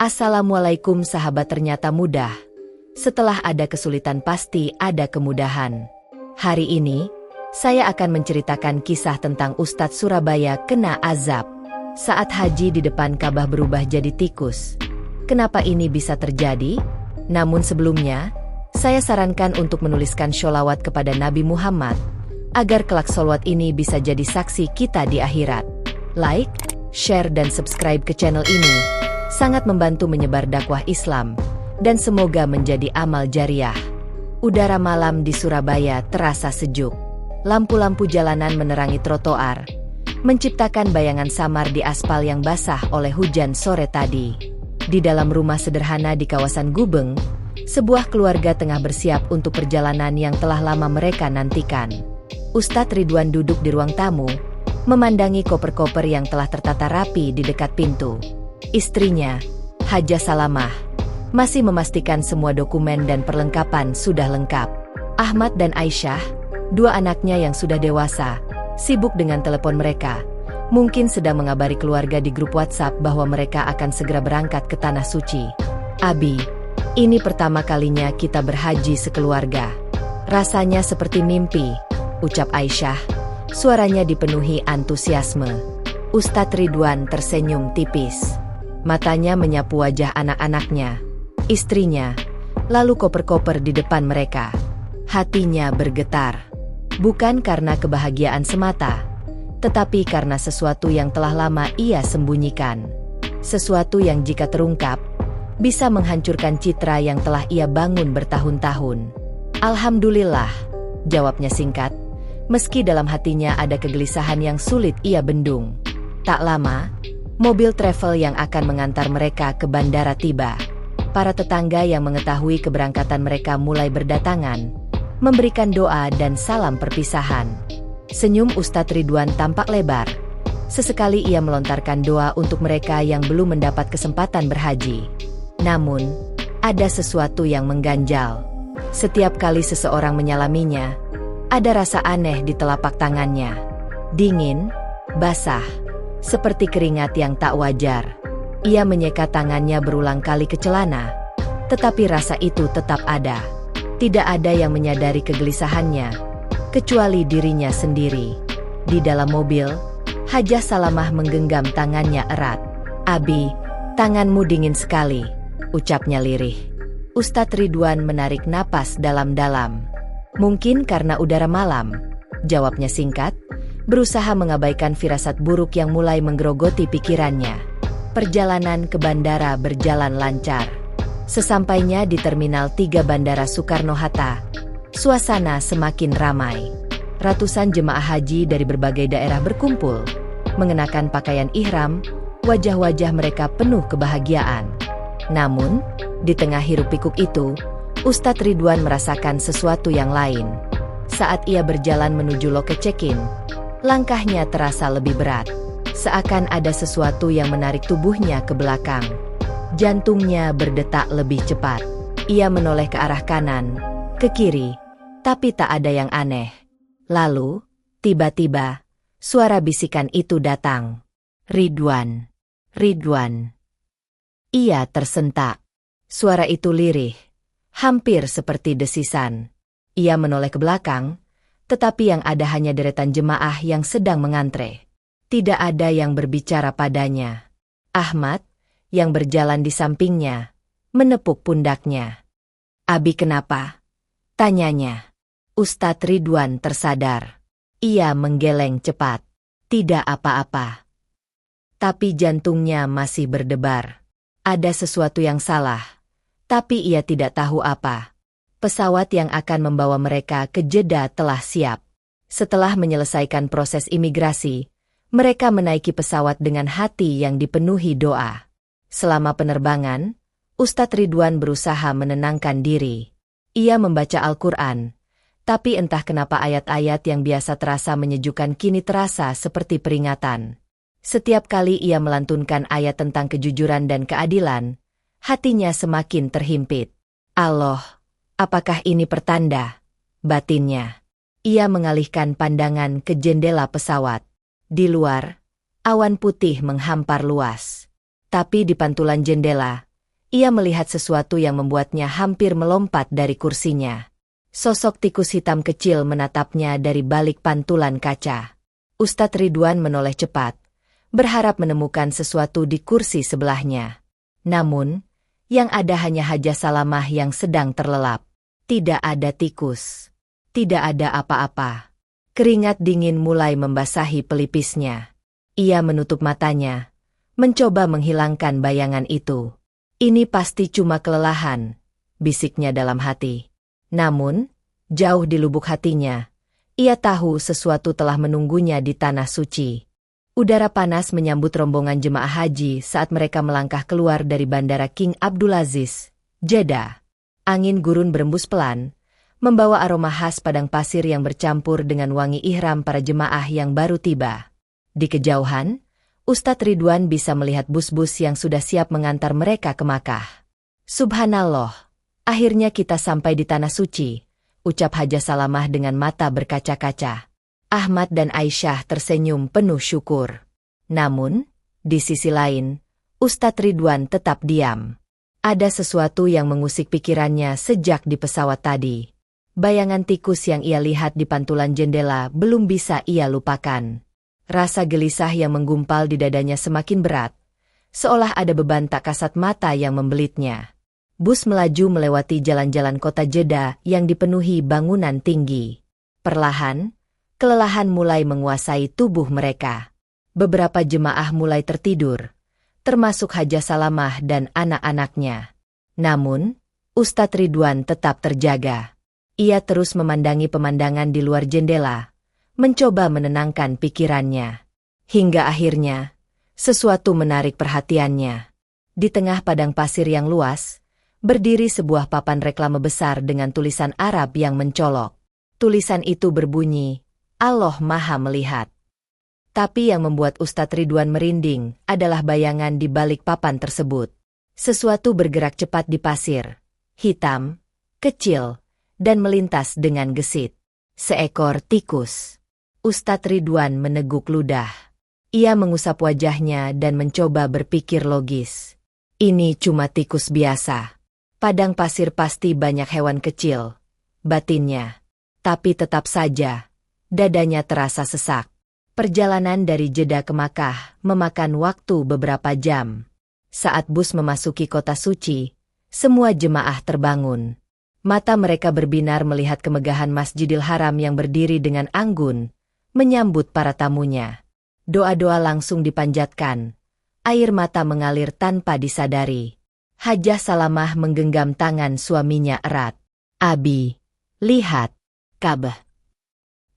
Assalamualaikum sahabat, ternyata mudah. Setelah ada kesulitan pasti ada kemudahan. Hari ini, saya akan menceritakan kisah tentang Ustadz Surabaya kena azab saat haji di depan Ka'bah berubah jadi tikus. Kenapa ini bisa terjadi? Namun sebelumnya, saya sarankan untuk menuliskan sholawat kepada Nabi Muhammad, agar kelak sholawat ini bisa jadi saksi kita di akhirat. Like, share dan subscribe ke channel ini, sangat membantu menyebar dakwah Islam, dan semoga menjadi amal jariah. Udara malam di Surabaya terasa sejuk. Lampu-lampu jalanan menerangi trotoar, menciptakan bayangan samar di aspal yang basah oleh hujan sore tadi. Di dalam rumah sederhana di kawasan Gubeng, sebuah keluarga tengah bersiap untuk perjalanan yang telah lama mereka nantikan. Ustadz Ridwan duduk di ruang tamu, memandangi koper-koper yang telah tertata rapi di dekat pintu. Istrinya, Hajah Salamah, masih memastikan semua dokumen dan perlengkapan sudah lengkap. Ahmad dan Aisyah, dua anaknya yang sudah dewasa, sibuk dengan telepon mereka. Mungkin sedang mengabari keluarga di grup WhatsApp bahwa mereka akan segera berangkat ke Tanah Suci. Abi, ini pertama kalinya kita berhaji sekeluarga. Rasanya seperti mimpi, ucap Aisyah. Suaranya dipenuhi antusiasme. Ustadz Ridwan tersenyum tipis. Matanya menyapu wajah anak-anaknya, istrinya, lalu koper-koper di depan mereka. Hatinya bergetar. Bukan karena kebahagiaan semata, tetapi karena sesuatu yang telah lama ia sembunyikan. Sesuatu yang jika terungkap, bisa menghancurkan citra yang telah ia bangun bertahun-tahun. Alhamdulillah, jawabnya singkat, meski dalam hatinya ada kegelisahan yang sulit ia bendung. Tak lama, mobil travel yang akan mengantar mereka ke bandara tiba. Para tetangga yang mengetahui keberangkatan mereka mulai berdatangan, memberikan doa dan salam perpisahan. Senyum Ustadz Ridwan tampak lebar. Sesekali ia melontarkan doa untuk mereka yang belum mendapat kesempatan berhaji. Namun, ada sesuatu yang mengganjal. Setiap kali seseorang menyalaminya, ada rasa aneh di telapak tangannya. Dingin, basah, seperti keringat yang tak wajar. Ia menyeka tangannya berulang kali ke celana, tetapi rasa itu tetap ada. Tidak ada yang menyadari kegelisahannya, kecuali dirinya sendiri. Di dalam mobil, Hajah Salamah menggenggam tangannya erat. Abi, tanganmu dingin sekali, ucapnya lirih. Ustadz Ridwan menarik napas dalam-dalam. Mungkin karena udara malam, jawabnya singkat, berusaha mengabaikan firasat buruk yang mulai menggerogoti pikirannya. Perjalanan ke bandara berjalan lancar. Sesampainya di Terminal 3 Bandara Soekarno-Hatta, suasana semakin ramai. Ratusan jemaah haji dari berbagai daerah berkumpul, mengenakan pakaian ihram, wajah-wajah mereka penuh kebahagiaan. Namun, di tengah hiruk-pikuk itu, Ustadz Ridwan merasakan sesuatu yang lain. Saat ia berjalan menuju loket check-in, langkahnya terasa lebih berat. Seakan ada sesuatu yang menarik tubuhnya ke belakang. Jantungnya berdetak lebih cepat. Ia menoleh ke arah kanan, ke kiri, tapi tak ada yang aneh. Lalu, tiba-tiba, suara bisikan itu datang. Ridwan, Ridwan. Ia tersentak. Suara itu lirih, hampir seperti desisan. Ia menoleh ke belakang, tetapi yang ada hanya deretan jemaah yang sedang mengantre. Tidak ada yang berbicara padanya. Ahmad, yang berjalan di sampingnya, menepuk pundaknya. Abi, kenapa? Tanyanya. Ustadz Ridwan tersadar. Ia menggeleng cepat. Tidak apa-apa. Tapi jantungnya masih berdebar. Ada sesuatu yang salah, tapi ia tidak tahu apa. Pesawat yang akan membawa mereka ke Jeddah telah siap. Setelah menyelesaikan proses imigrasi, mereka menaiki pesawat dengan hati yang dipenuhi doa. Selama penerbangan, Ustadz Ridwan berusaha menenangkan diri. Ia membaca Al-Quran, tapi entah kenapa ayat-ayat yang biasa terasa menyejukkan kini terasa seperti peringatan. Setiap kali ia melantunkan ayat tentang kejujuran dan keadilan, hatinya semakin terhimpit. Allah, apakah ini pertanda? Batinnya. Ia mengalihkan pandangan ke jendela pesawat. Di luar, awan putih menghampar luas. Tapi di pantulan jendela, ia melihat sesuatu yang membuatnya hampir melompat dari kursinya. Sosok tikus hitam kecil menatapnya dari balik pantulan kaca. Ustadz Ridwan menoleh cepat, berharap menemukan sesuatu di kursi sebelahnya. Namun, yang ada hanya Hajah Salamah yang sedang terlelap. Tidak ada tikus. Tidak ada apa-apa. Keringat dingin mulai membasahi pelipisnya. Ia menutup matanya, mencoba menghilangkan bayangan itu. Ini pasti cuma kelelahan, bisiknya dalam hati. Namun, jauh di lubuk hatinya, ia tahu sesuatu telah menunggunya di tanah suci. Udara panas menyambut rombongan jemaah haji saat mereka melangkah keluar dari Bandara King Abdulaziz, Jeddah. Angin gurun berembus pelan, membawa aroma khas padang pasir yang bercampur dengan wangi ihram para jemaah yang baru tiba. Di kejauhan, Ustadz Ridwan bisa melihat bus-bus yang sudah siap mengantar mereka ke Makkah. Subhanallah, akhirnya kita sampai di tanah suci, ucap Hajah Salamah dengan mata berkaca-kaca. Ahmad dan Aisyah tersenyum penuh syukur. Namun, di sisi lain, Ustadz Ridwan tetap diam. Ada sesuatu yang mengusik pikirannya sejak di pesawat tadi. Bayangan tikus yang ia lihat di pantulan jendela belum bisa ia lupakan. Rasa gelisah yang menggumpal di dadanya semakin berat, seolah ada beban tak kasat mata yang membelitnya. Bus melaju melewati jalan-jalan kota Jeddah yang dipenuhi bangunan tinggi. Perlahan, kelelahan mulai menguasai tubuh mereka. Beberapa jemaah mulai tertidur, termasuk Hajah Salamah dan anak-anaknya. Namun, Ustadz Ridwan tetap terjaga. Ia terus memandangi pemandangan di luar jendela, mencoba menenangkan pikirannya. Hingga akhirnya, sesuatu menarik perhatiannya. Di tengah padang pasir yang luas, berdiri sebuah papan reklame besar dengan tulisan Arab yang mencolok. Tulisan itu berbunyi, Allah Maha Melihat. Tapi yang membuat Ustadz Ridwan merinding adalah bayangan di balik papan tersebut. Sesuatu bergerak cepat di pasir, hitam, kecil, dan melintas dengan gesit. Seekor tikus. Ustadz Ridwan meneguk ludah. Ia mengusap wajahnya dan mencoba berpikir logis. Ini cuma tikus biasa. Padang pasir pasti banyak hewan kecil, batinnya. Tapi tetap saja, dadanya terasa sesak. Perjalanan dari Jeddah ke Makkah memakan waktu beberapa jam. Saat bus memasuki kota suci, semua jemaah terbangun. Mata mereka berbinar melihat kemegahan Masjidil Haram yang berdiri dengan anggun, menyambut para tamunya. Doa-doa langsung dipanjatkan. Air mata mengalir tanpa disadari. Hajah Salamah menggenggam tangan suaminya erat. Abi, lihat, Ka'bah.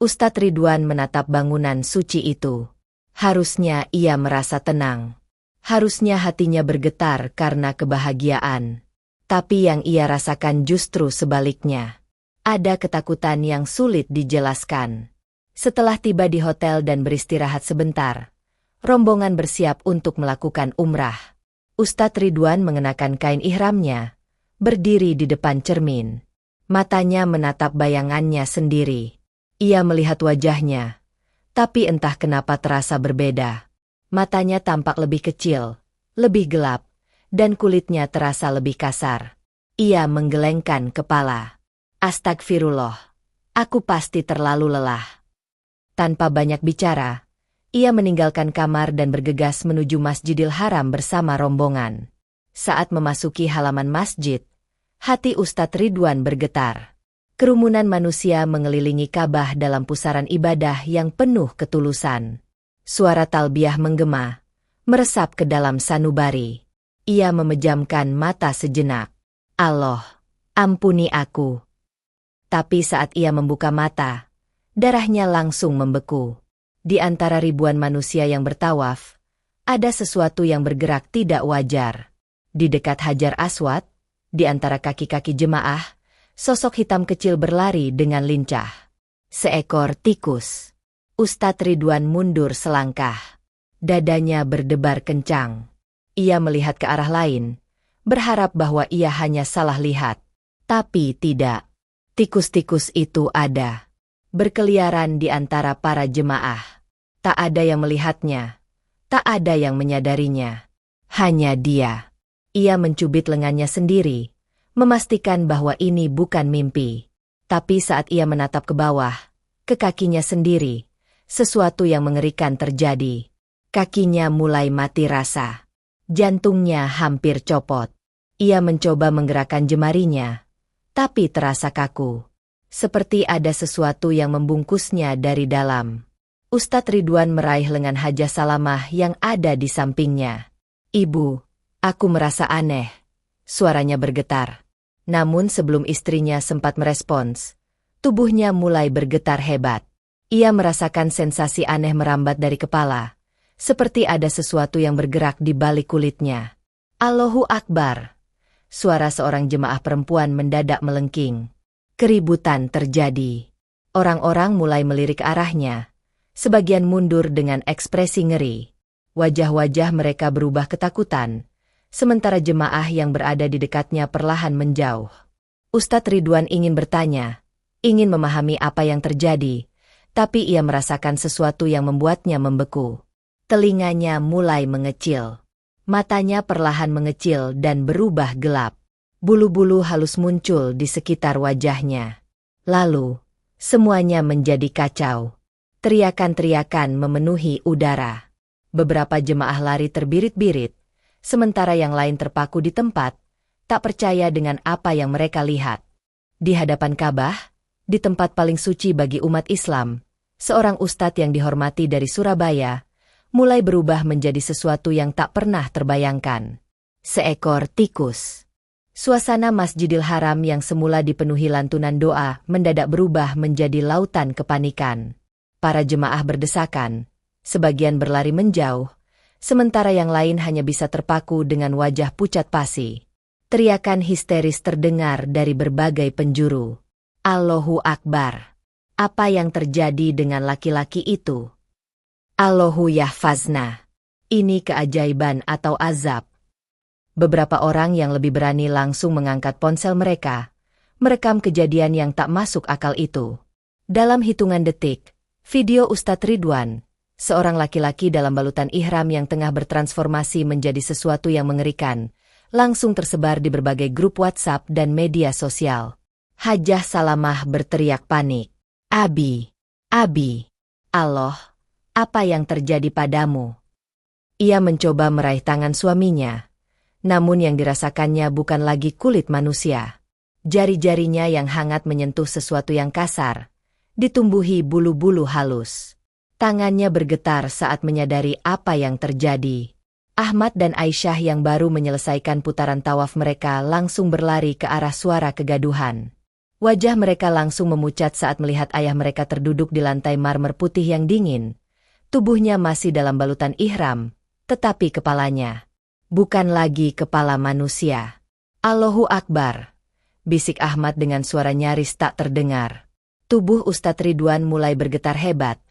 Ustadz Ridwan menatap bangunan suci itu. Harusnya ia merasa tenang. Harusnya hatinya bergetar karena kebahagiaan. Tapi yang ia rasakan justru sebaliknya. Ada ketakutan yang sulit dijelaskan. Setelah tiba di hotel dan beristirahat sebentar, rombongan bersiap untuk melakukan umrah. Ustadz Ridwan mengenakan kain ihramnya, berdiri di depan cermin. Matanya menatap bayangannya sendiri. Ia melihat wajahnya, tapi entah kenapa terasa berbeda. Matanya tampak lebih kecil, lebih gelap, dan kulitnya terasa lebih kasar. Ia menggelengkan kepala. Astagfirullah, aku pasti terlalu lelah. Tanpa banyak bicara, ia meninggalkan kamar dan bergegas menuju Masjidil Haram bersama rombongan. Saat memasuki halaman masjid, hati Ustadz Ridwan bergetar. Kerumunan manusia mengelilingi Ka'bah dalam pusaran ibadah yang penuh ketulusan. Suara talbiyah menggema, meresap ke dalam sanubari. Ia memejamkan mata sejenak. Allah, ampuni aku. Tapi saat ia membuka mata, darahnya langsung membeku. Di antara ribuan manusia yang bertawaf, ada sesuatu yang bergerak tidak wajar. Di dekat Hajar Aswad, di antara kaki-kaki jemaah, sosok hitam kecil berlari dengan lincah. Seekor tikus. Ustadz Ridwan mundur selangkah. Dadanya berdebar kencang. Ia melihat ke arah lain, berharap bahwa ia hanya salah lihat. Tapi tidak. Tikus-tikus itu ada. Berkeliaran di antara para jemaah. Tak ada yang melihatnya. Tak ada yang menyadarinya. Hanya dia. Ia mencubit lengannya sendiri, memastikan bahwa ini bukan mimpi. Tapi saat ia menatap ke bawah, ke kakinya sendiri, sesuatu yang mengerikan terjadi. Kakinya mulai mati rasa. Jantungnya hampir copot. Ia mencoba menggerakkan jemarinya, tapi terasa kaku. Seperti ada sesuatu yang membungkusnya dari dalam. Ustadz Ridwan meraih lengan Hajah Salamah yang ada di sampingnya. "Ibu, aku merasa aneh." Suaranya bergetar. Namun sebelum istrinya sempat merespons, tubuhnya mulai bergetar hebat. Ia merasakan sensasi aneh merambat dari kepala, seperti ada sesuatu yang bergerak di balik kulitnya. "Allahu Akbar!" Suara seorang jemaah perempuan mendadak melengking. Keributan terjadi. Orang-orang mulai melirik ke arahnya. Sebagian mundur dengan ekspresi ngeri. Wajah-wajah mereka berubah ketakutan, sementara jemaah yang berada di dekatnya perlahan menjauh. Ustadz Ridwan ingin bertanya, ingin memahami apa yang terjadi, tapi ia merasakan sesuatu yang membuatnya membeku. Telinganya mulai mengecil. Matanya perlahan mengecil dan berubah gelap. Bulu-bulu halus muncul di sekitar wajahnya. Lalu, semuanya menjadi kacau. Teriakan-teriakan memenuhi udara. Beberapa jemaah lari terbirit-birit, sementara yang lain terpaku di tempat, tak percaya dengan apa yang mereka lihat. Di hadapan Ka'bah, di tempat paling suci bagi umat Islam, seorang ustadz yang dihormati dari Surabaya, mulai berubah menjadi sesuatu yang tak pernah terbayangkan. Seekor tikus. Suasana Masjidil Haram yang semula dipenuhi lantunan doa mendadak berubah menjadi lautan kepanikan. Para jemaah berdesakan, sebagian berlari menjauh, sementara yang lain hanya bisa terpaku dengan wajah pucat pasi. Teriakan histeris terdengar dari berbagai penjuru. "Allahu Akbar! Apa yang terjadi dengan laki-laki itu? Allahu Yahfazna! Ini keajaiban atau azab?" Beberapa orang yang lebih berani langsung mengangkat ponsel mereka, merekam kejadian yang tak masuk akal itu. Dalam hitungan detik, video Ustadz Ridwan, seorang laki-laki dalam balutan ihram yang tengah bertransformasi menjadi sesuatu yang mengerikan, langsung tersebar di berbagai grup WhatsApp dan media sosial. Hajah Salamah berteriak panik. Abi, Allah, apa yang terjadi padamu?" Ia mencoba meraih tangan suaminya, namun yang dirasakannya bukan lagi kulit manusia. Jari-jarinya yang hangat menyentuh sesuatu yang kasar, ditumbuhi bulu-bulu halus. Tangannya bergetar saat menyadari apa yang terjadi. Ahmad dan Aisyah yang baru menyelesaikan putaran tawaf mereka langsung berlari ke arah suara kegaduhan. Wajah mereka langsung memucat saat melihat ayah mereka terduduk di lantai marmer putih yang dingin. Tubuhnya masih dalam balutan ihram, tetapi kepalanya bukan lagi kepala manusia. "Allahu Akbar!" bisik Ahmad dengan suara nyaris tak terdengar. Tubuh Ustadz Ridwan mulai bergetar hebat.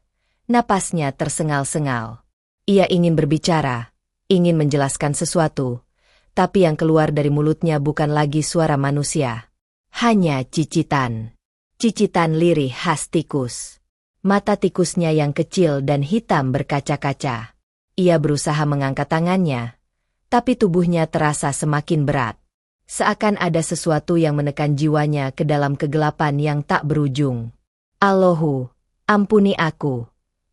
Napasnya tersengal-sengal. Ia ingin berbicara, ingin menjelaskan sesuatu, tapi yang keluar dari mulutnya bukan lagi suara manusia. Hanya cicitan. Cicitan lirih khas tikus. Mata tikusnya yang kecil dan hitam berkaca-kaca. Ia berusaha mengangkat tangannya, tapi tubuhnya terasa semakin berat. Seakan ada sesuatu yang menekan jiwanya ke dalam kegelapan yang tak berujung. "Allahu, ampuni aku."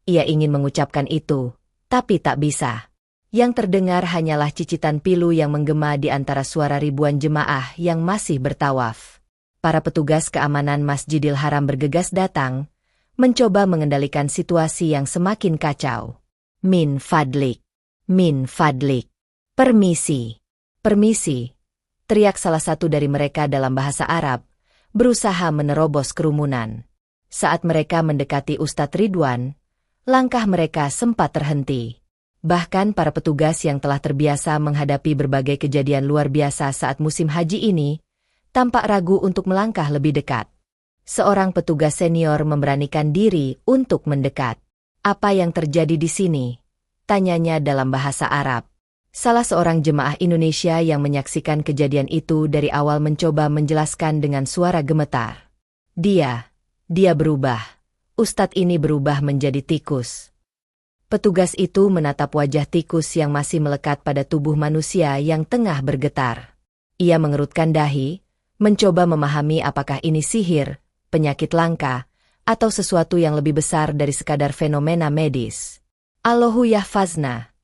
Ia ingin mengucapkan itu, tapi tak bisa. Yang terdengar hanyalah cicitan pilu yang menggema di antara suara ribuan jemaah yang masih bertawaf. Para petugas keamanan Masjidil Haram bergegas datang, mencoba mengendalikan situasi yang semakin kacau. Min fadlik, permisi, permisi, teriak salah satu dari mereka dalam bahasa Arab, berusaha menerobos kerumunan. Saat mereka mendekati Ustadz Ridwan, langkah mereka sempat terhenti. Bahkan para petugas yang telah terbiasa menghadapi berbagai kejadian luar biasa saat musim haji ini, tampak ragu untuk melangkah lebih dekat. Seorang petugas senior memberanikan diri untuk mendekat. "Apa yang terjadi di sini?" tanyanya dalam bahasa Arab. Salah seorang jemaah Indonesia yang menyaksikan kejadian itu dari awal mencoba menjelaskan dengan suara gemetar. Dia berubah. Ustadz ini berubah menjadi tikus. Petugas itu menatap wajah tikus yang masih melekat pada tubuh manusia yang tengah bergetar. Ia mengerutkan dahi, mencoba memahami apakah ini sihir, penyakit langka, atau sesuatu yang lebih besar dari sekadar fenomena medis. Allahu yahfazna.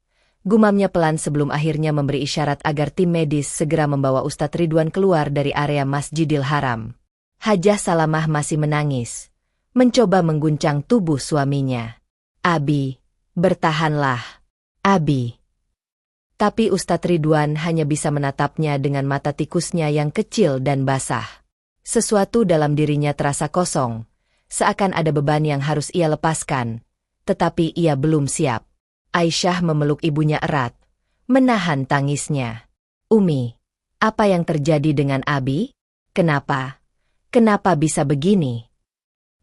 Gumamnya pelan sebelum akhirnya memberi isyarat agar tim medis segera membawa Ustadz Ridwan keluar dari area Masjidil Haram. Hajah Salamah masih menangis, mencoba mengguncang tubuh suaminya. Abi, bertahanlah, Abi. Tapi Ustadz Ridwan hanya bisa menatapnya dengan mata tikusnya yang kecil dan basah. Sesuatu dalam dirinya terasa kosong, seakan ada beban yang harus ia lepaskan, tetapi ia belum siap. Aisyah memeluk ibunya erat, menahan tangisnya. Umi, apa yang terjadi dengan Abi? Kenapa? Kenapa bisa begini?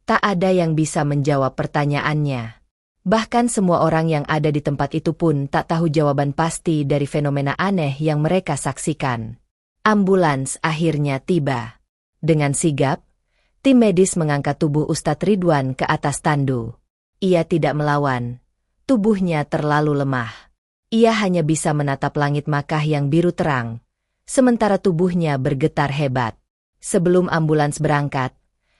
Tak ada yang bisa menjawab pertanyaannya. Bahkan semua orang yang ada di tempat itu pun tak tahu jawaban pasti dari fenomena aneh yang mereka saksikan. Ambulans akhirnya tiba. Dengan sigap, tim medis mengangkat tubuh Ustadz Ridwan ke atas tandu. Ia tidak melawan. Tubuhnya terlalu lemah. Ia hanya bisa menatap langit Makkah yang biru terang, sementara tubuhnya bergetar hebat. Sebelum ambulans berangkat,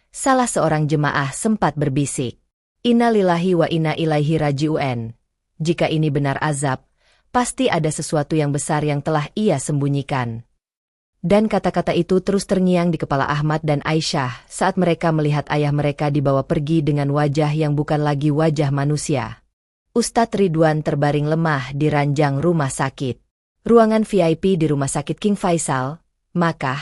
salah seorang jemaah sempat berbisik. Innalillahi wa inna ilaihi raji'un. Jika ini benar azab, pasti ada sesuatu yang besar yang telah ia sembunyikan. Dan kata-kata itu terus terngiang di kepala Ahmad dan Aisyah saat mereka melihat ayah mereka dibawa pergi dengan wajah yang bukan lagi wajah manusia. Ustadz Ridwan terbaring lemah di ranjang rumah sakit. Ruangan VIP di Rumah Sakit King Faisal, Makkah,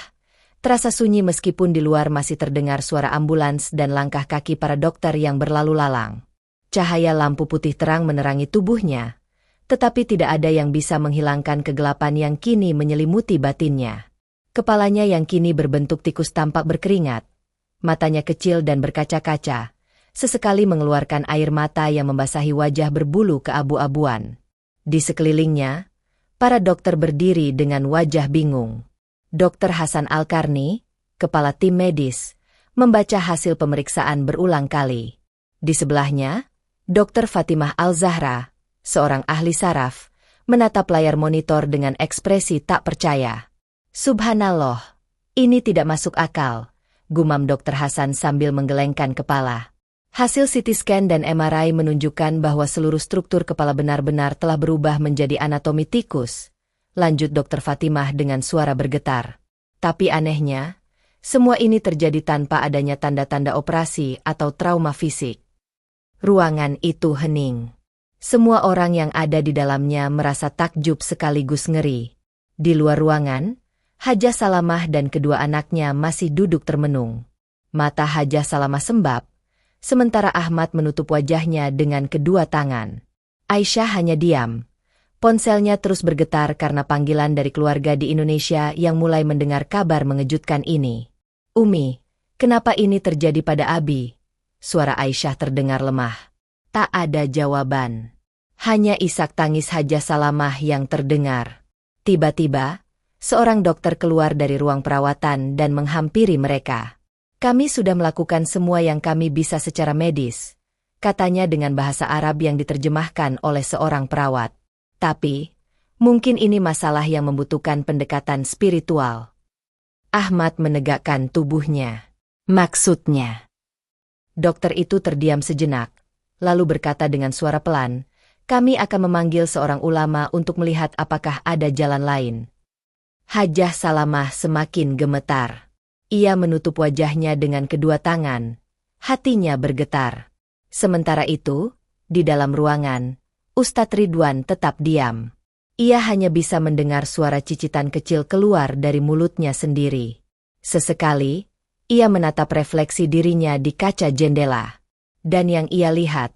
terasa sunyi meskipun di luar masih terdengar suara ambulans dan langkah kaki para dokter yang berlalu lalang. Cahaya lampu putih terang menerangi tubuhnya, tetapi tidak ada yang bisa menghilangkan kegelapan yang kini menyelimuti batinnya. Kepalanya yang kini berbentuk tikus tampak berkeringat, matanya kecil dan berkaca-kaca, sesekali mengeluarkan air mata yang membasahi wajah berbulu keabu-abuan. Di sekelilingnya, para dokter berdiri dengan wajah bingung. Dr. Hasan Al-Karni, kepala tim medis, membaca hasil pemeriksaan berulang kali. Di sebelahnya, Dr. Fatimah Al-Zahra, seorang ahli saraf, menatap layar monitor dengan ekspresi tak percaya. Subhanallah, ini tidak masuk akal, gumam Dr. Hasan sambil menggelengkan kepala. Hasil CT scan dan MRI menunjukkan bahwa seluruh struktur kepala benar-benar telah berubah menjadi anatomi tikus. Lanjut Dr. Fatimah dengan suara bergetar. Tapi anehnya, semua ini terjadi tanpa adanya tanda-tanda operasi atau trauma fisik. Ruangan itu hening. Semua orang yang ada di dalamnya merasa takjub sekaligus ngeri. Di luar ruangan, Hajah Salamah dan kedua anaknya masih duduk termenung. Mata Hajah Salamah sembab, sementara Ahmad menutup wajahnya dengan kedua tangan. Aisyah hanya diam. Ponselnya terus bergetar karena panggilan dari keluarga di Indonesia yang mulai mendengar kabar mengejutkan ini. Umi, kenapa ini terjadi pada Abi? Suara Aisyah terdengar lemah. Tak ada jawaban. Hanya isak tangis Hajah Salamah yang terdengar. Tiba-tiba, seorang dokter keluar dari ruang perawatan dan menghampiri mereka. Kami sudah melakukan semua yang kami bisa secara medis, katanya dengan bahasa Arab yang diterjemahkan oleh seorang perawat. Tapi, mungkin ini masalah yang membutuhkan pendekatan spiritual. Ahmad menegakkan tubuhnya. Maksudnya? Dokter itu terdiam sejenak, lalu berkata dengan suara pelan, kami akan memanggil seorang ulama untuk melihat apakah ada jalan lain. Hajah Salamah semakin gemetar. Ia menutup wajahnya dengan kedua tangan. Hatinya bergetar. Sementara itu, di dalam ruangan, Ustadz Ridwan tetap diam. Ia hanya bisa mendengar suara cicitan kecil keluar dari mulutnya sendiri. Sesekali, ia menatap refleksi dirinya di kaca jendela. Dan yang ia lihat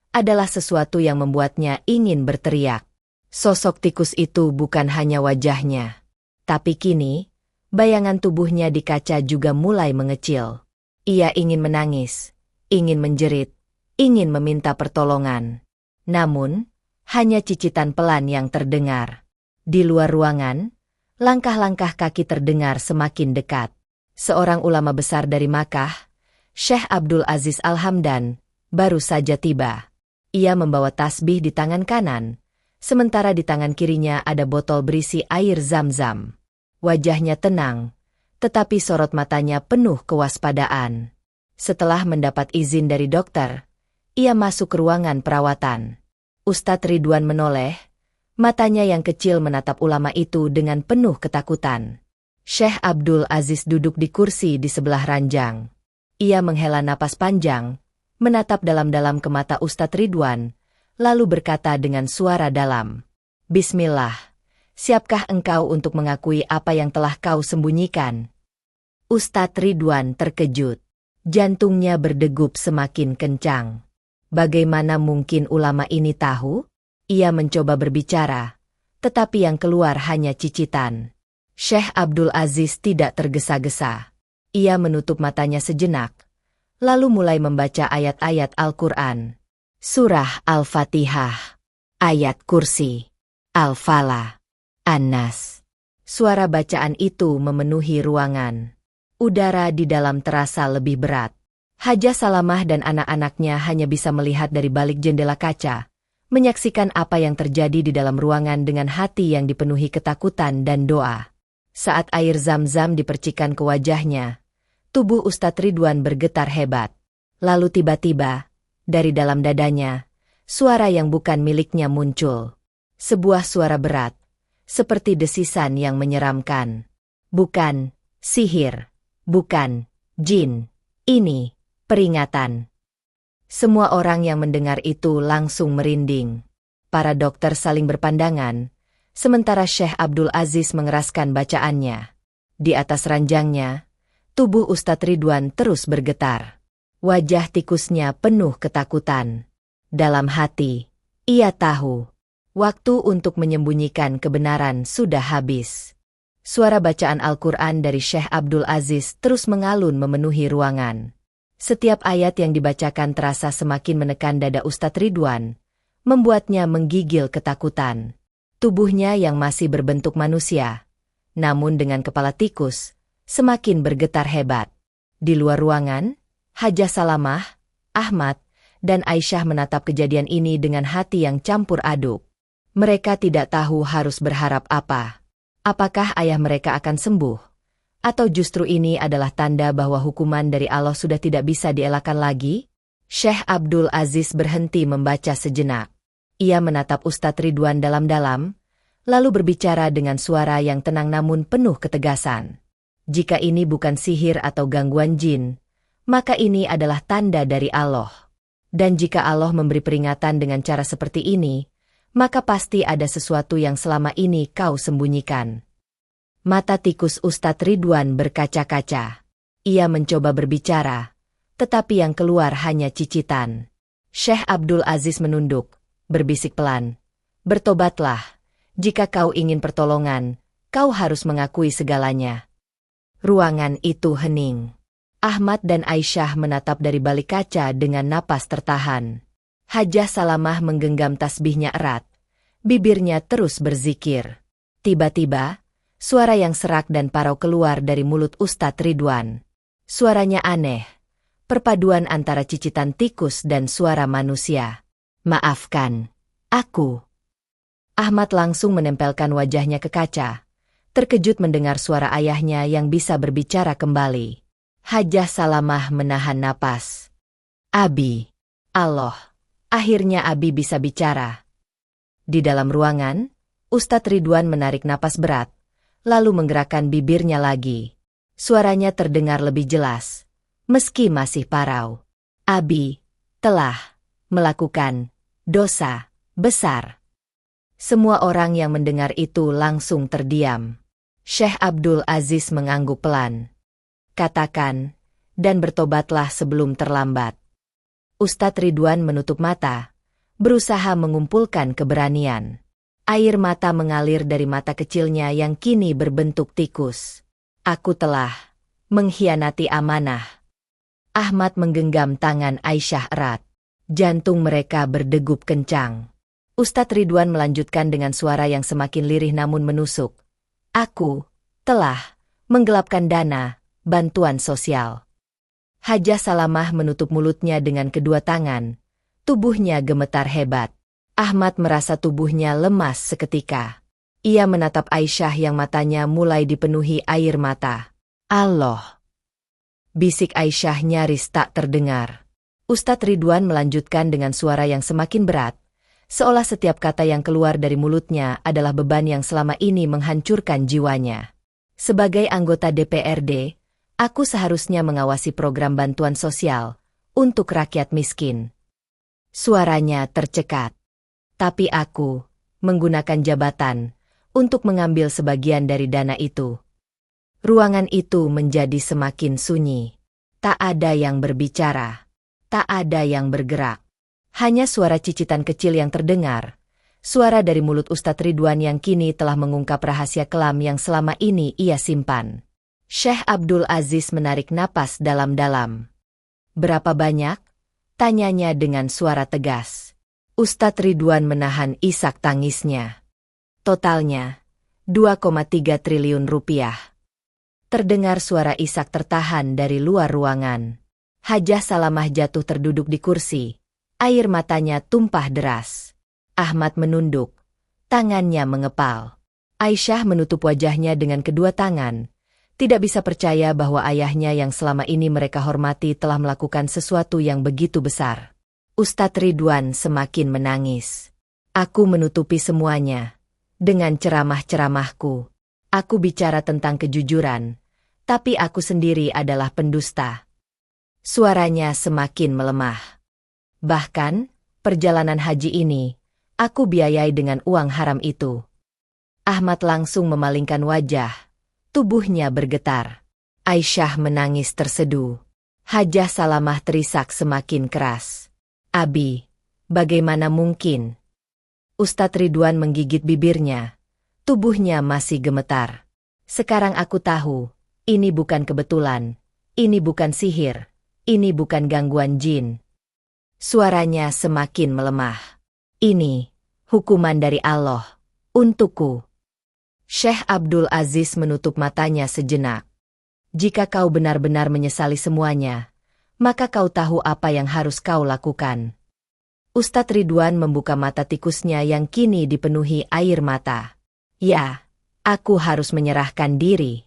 adalah sesuatu yang membuatnya ingin berteriak. Sosok tikus itu bukan hanya wajahnya. Tapi kini, bayangan tubuhnya di kaca juga mulai mengecil. Ia ingin menangis, ingin menjerit, ingin meminta pertolongan. Namun, hanya cicitan pelan yang terdengar. Di luar ruangan, langkah-langkah kaki terdengar semakin dekat. Seorang ulama besar dari Makkah, Syekh Abdul Aziz Al-Hamdan, baru saja tiba. Ia membawa tasbih di tangan kanan, sementara di tangan kirinya ada botol berisi air zam-zam. Wajahnya tenang, tetapi sorot matanya penuh kewaspadaan. Setelah mendapat izin dari dokter, ia masuk ke ruangan perawatan. Ustadz Ridwan menoleh, matanya yang kecil menatap ulama itu dengan penuh ketakutan. Syekh Abdul Aziz duduk di kursi di sebelah ranjang. Ia menghela napas panjang, menatap dalam-dalam ke mata Ustadz Ridwan, lalu berkata dengan suara dalam, "Bismillah, siapkah engkau untuk mengakui apa yang telah kau sembunyikan?" Ustadz Ridwan terkejut. Jantungnya berdegup semakin kencang. Bagaimana mungkin ulama ini tahu? Ia mencoba berbicara, tetapi yang keluar hanya cicitan. Syekh Abdul Aziz tidak tergesa-gesa. Ia menutup matanya sejenak, lalu mulai membaca ayat-ayat Al-Quran. Surah Al-Fatihah, ayat Kursi, Al-Falah, An-Nas. Suara bacaan itu memenuhi ruangan. Udara di dalam terasa lebih berat. Hajah Salamah dan anak-anaknya hanya bisa melihat dari balik jendela kaca, menyaksikan apa yang terjadi di dalam ruangan dengan hati yang dipenuhi ketakutan dan doa. Saat air zam-zam dipercikan ke wajahnya, tubuh Ustadz Ridwan bergetar hebat. Lalu tiba-tiba, dari dalam dadanya, suara yang bukan miliknya muncul. Sebuah suara berat, seperti desisan yang menyeramkan. Bukan sihir, bukan jin, ini peringatan. Semua orang yang mendengar itu langsung merinding. Para dokter saling berpandangan, sementara Syekh Abdul Aziz mengeraskan bacaannya. Di atas ranjangnya, tubuh Ustadz Ridwan terus bergetar. Wajah tikusnya penuh ketakutan. Dalam hati, ia tahu, waktu untuk menyembunyikan kebenaran sudah habis. Suara bacaan Al-Quran dari Syekh Abdul Aziz terus mengalun memenuhi ruangan. Setiap ayat yang dibacakan terasa semakin menekan dada Ustadz Ridwan, membuatnya menggigil ketakutan. Tubuhnya yang masih berbentuk manusia, namun dengan kepala tikus, semakin bergetar hebat. Di luar ruangan, Hajah Salamah, Ahmad, dan Aisyah menatap kejadian ini dengan hati yang campur aduk. Mereka tidak tahu harus berharap apa. Apakah ayah mereka akan sembuh? Atau justru ini adalah tanda bahwa hukuman dari Allah sudah tidak bisa dielakkan lagi? Syekh Abdul Aziz berhenti membaca sejenak. Ia menatap Ustadz Ridwan dalam-dalam, lalu berbicara dengan suara yang tenang namun penuh ketegasan. Jika ini bukan sihir atau gangguan jin, maka ini adalah tanda dari Allah. Dan jika Allah memberi peringatan dengan cara seperti ini, maka pasti ada sesuatu yang selama ini kau sembunyikan. Mata tikus Ustadz Ridwan berkaca-kaca. Ia mencoba berbicara, tetapi yang keluar hanya cicitan. Syekh Abdul Aziz menunduk, berbisik pelan. "Bertobatlah, jika kau ingin pertolongan, kau harus mengakui segalanya." Ruangan itu hening. Ahmad dan Aisyah menatap dari balik kaca dengan napas tertahan. Hajah Salamah menggenggam tasbihnya erat. Bibirnya terus berzikir. Tiba-tiba, suara yang serak dan parau keluar dari mulut Ustadz Ridwan. Suaranya aneh, perpaduan antara cicitan tikus dan suara manusia. "Maafkan, aku." Ahmad langsung menempelkan wajahnya ke kaca, terkejut mendengar suara ayahnya yang bisa berbicara kembali. Hajah Salamah menahan napas. "Abi, Allah, akhirnya Abi bisa bicara." Di dalam ruangan, Ustadz Ridwan menarik napas berat, lalu menggerakkan bibirnya lagi. Suaranya terdengar lebih jelas, meski masih parau. "Abi telah melakukan dosa besar." Semua orang yang mendengar itu langsung terdiam. Syekh Abdul Aziz mengangguk pelan. "Katakan, dan bertobatlah sebelum terlambat." Ustadz Ridwan menutup mata, berusaha mengumpulkan keberanian. Air mata mengalir dari mata kecilnya yang kini berbentuk tikus. "Aku telah mengkhianati amanah." Ahmad menggenggam tangan Aisyah erat. Jantung mereka berdegup kencang. Ustadz Ridwan melanjutkan dengan suara yang semakin lirih namun menusuk. "Aku telah menggelapkan dana bantuan sosial." Hajah Salamah menutup mulutnya dengan kedua tangan. Tubuhnya gemetar hebat. Ahmad merasa tubuhnya lemas seketika. Ia menatap Aisyah yang matanya mulai dipenuhi air mata. Allah! Bisik Aisyah nyaris tak terdengar. Ustadz Ridwan melanjutkan dengan suara yang semakin berat, seolah setiap kata yang keluar dari mulutnya adalah beban yang selama ini menghancurkan jiwanya. Sebagai anggota DPRD, aku seharusnya mengawasi program bantuan sosial untuk rakyat miskin. Suaranya tercekat. Tapi aku menggunakan jabatan untuk mengambil sebagian dari dana itu. Ruangan itu menjadi semakin sunyi. Tak ada yang berbicara. Tak ada yang bergerak. Hanya suara cicitan kecil yang terdengar. Suara dari mulut Ustadz Ridwan yang kini telah mengungkap rahasia kelam yang selama ini ia simpan. Syekh Abdul Aziz menarik napas dalam-dalam. Berapa banyak? Tanyanya dengan suara tegas. Ustadz Ridwan menahan isak tangisnya. Totalnya, 2,3 triliun rupiah. Terdengar suara isak tertahan dari luar ruangan. Hajah Salamah jatuh terduduk di kursi. Air matanya tumpah deras. Ahmad menunduk. Tangannya mengepal. Aisyah menutup wajahnya dengan kedua tangan. Tidak bisa percaya bahwa ayahnya yang selama ini mereka hormati telah melakukan sesuatu yang begitu besar. Ustadz Ridwan semakin menangis. Aku menutupi semuanya. Dengan ceramah-ceramahku. Aku bicara tentang kejujuran. Tapi aku sendiri adalah pendusta. Suaranya semakin melemah. Bahkan, perjalanan haji ini, aku biayai dengan uang haram itu. Ahmad langsung memalingkan wajah. Tubuhnya bergetar. Aisyah menangis terseduh. Hajah Salamah terisak semakin keras. Abi, bagaimana mungkin? Ustadz Ridwan menggigit bibirnya. Tubuhnya masih gemetar. Sekarang aku tahu, ini bukan kebetulan. Ini bukan sihir. Ini bukan gangguan jin. Suaranya semakin melemah. Ini, hukuman dari Allah. Untukku. Syekh Abdul Aziz menutup matanya sejenak. Jika kau benar-benar menyesali semuanya, maka kau tahu apa yang harus kau lakukan. Ustadz Ridwan membuka mata tikusnya yang kini dipenuhi air mata. Ya, aku harus menyerahkan diri.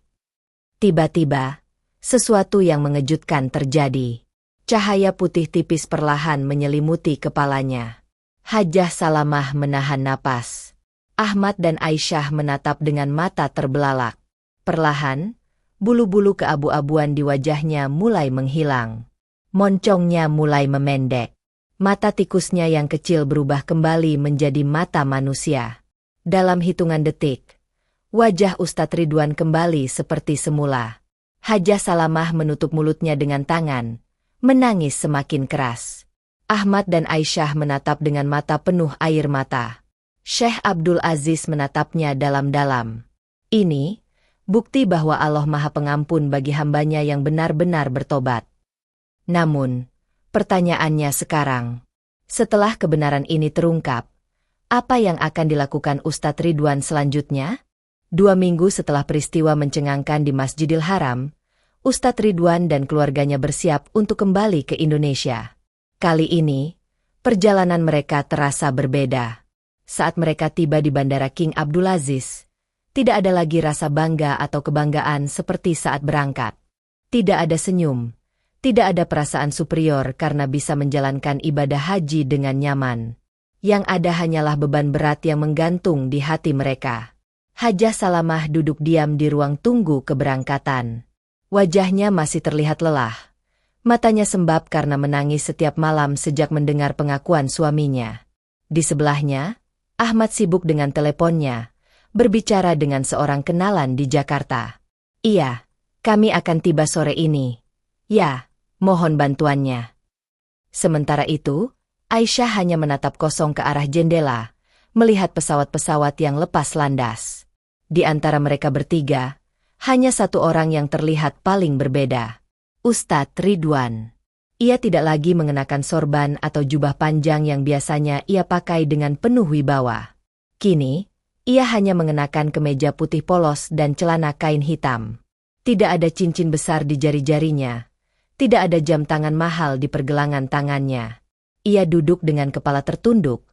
Tiba-tiba, sesuatu yang mengejutkan terjadi. Cahaya putih tipis perlahan menyelimuti kepalanya. Hajah Salamah menahan napas. Ahmad dan Aisyah menatap dengan mata terbelalak. Perlahan, bulu-bulu keabu-abuan di wajahnya mulai menghilang. Moncongnya mulai memendek. Mata tikusnya yang kecil berubah kembali menjadi mata manusia. Dalam hitungan detik, wajah Ustadz Ridwan kembali seperti semula. Hajah Salamah menutup mulutnya dengan tangan, menangis semakin keras. Ahmad dan Aisyah menatap dengan mata penuh air mata. Syekh Abdul Aziz menatapnya dalam-dalam. Ini, bukti bahwa Allah Maha Pengampun bagi hambanya yang benar-benar bertobat. Namun, pertanyaannya sekarang, setelah kebenaran ini terungkap, apa yang akan dilakukan Ustadz Ridwan selanjutnya? 2 minggu setelah peristiwa mencengangkan di Masjidil Haram, Ustadz Ridwan dan keluarganya bersiap untuk kembali ke Indonesia. Kali ini, perjalanan mereka terasa berbeda. Saat mereka tiba di Bandara King Abdulaziz, tidak ada lagi rasa bangga atau kebanggaan seperti saat berangkat. Tidak ada senyum. Tidak ada perasaan superior karena bisa menjalankan ibadah haji dengan nyaman. Yang ada hanyalah beban berat yang menggantung di hati mereka. Hajah Salamah duduk diam di ruang tunggu keberangkatan. Wajahnya masih terlihat lelah. Matanya sembab karena menangis setiap malam sejak mendengar pengakuan suaminya. Di sebelahnya, Ahmad sibuk dengan teleponnya, berbicara dengan seorang kenalan di Jakarta. Iya, kami akan tiba sore ini. Ya. Mohon bantuannya. Sementara itu, Aisyah hanya menatap kosong ke arah jendela, melihat pesawat-pesawat yang lepas landas. Di antara mereka bertiga, hanya satu orang yang terlihat paling berbeda. Ustadz Ridwan. Ia tidak lagi mengenakan sorban atau jubah panjang yang biasanya ia pakai dengan penuh wibawa. Kini, ia hanya mengenakan kemeja putih polos dan celana kain hitam. Tidak ada cincin besar di jari-jarinya. Tidak ada jam tangan mahal di pergelangan tangannya. Ia duduk dengan kepala tertunduk,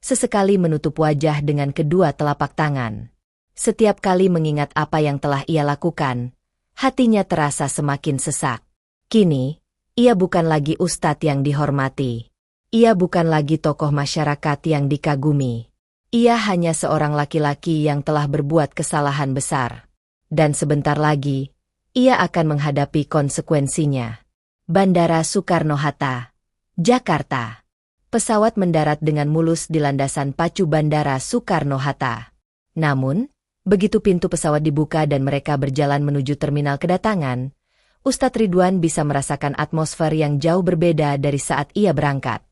sesekali menutup wajah dengan kedua telapak tangan. Setiap kali mengingat apa yang telah ia lakukan, hatinya terasa semakin sesak. Kini, ia bukan lagi ustadz yang dihormati. Ia bukan lagi tokoh masyarakat yang dikagumi. Ia hanya seorang laki-laki yang telah berbuat kesalahan besar. Dan sebentar lagi, ia akan menghadapi konsekuensinya. Bandara Soekarno-Hatta, Jakarta. Pesawat mendarat dengan mulus di landasan pacu Bandara Soekarno-Hatta. Namun, begitu pintu pesawat dibuka dan mereka berjalan menuju terminal kedatangan, Ustadz Ridwan bisa merasakan atmosfer yang jauh berbeda dari saat ia berangkat.